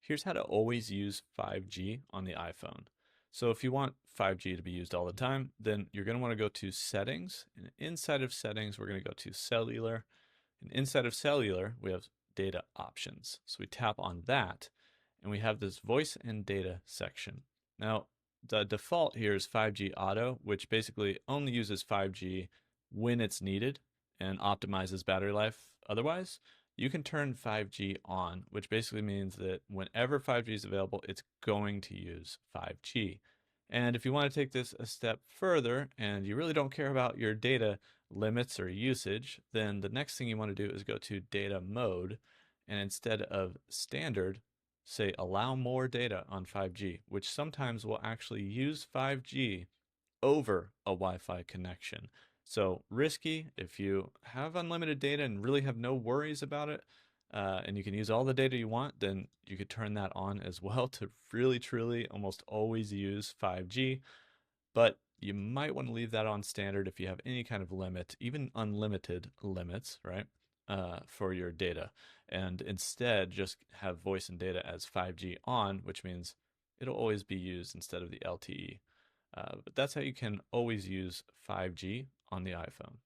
Here's how to always use 5G on the iPhone. So if you want 5G to be used all the time, then you're going to want to go to Settings. And inside of Settings, we're going to go to Cellular. And inside of Cellular, we have Data Options. So we tap on that, and we have this Voice and Data section. Now, the default here is 5G Auto, which basically only uses 5G when it's needed and optimizes battery life otherwise. You can turn 5G on, which basically means that whenever 5G is available, it's going to use 5G. And if you want to take this a step further and you really don't care about your data limits or usage, then the next thing you want to do is go to data mode, and instead of standard, say allow more data on 5G, which sometimes will actually use 5G over a Wi-Fi connection. So risky if you have unlimited data and really have no worries about it, and you can use all the data you want, then you could turn that on as well to really, truly almost always use 5G. But you might want to leave that on standard if you have any kind of limit, even unlimited limits, right? For your data, and instead just have voice and data as 5G on, which means it'll always be used instead of the LTE. But that's how you can always use 5G on the iPhone.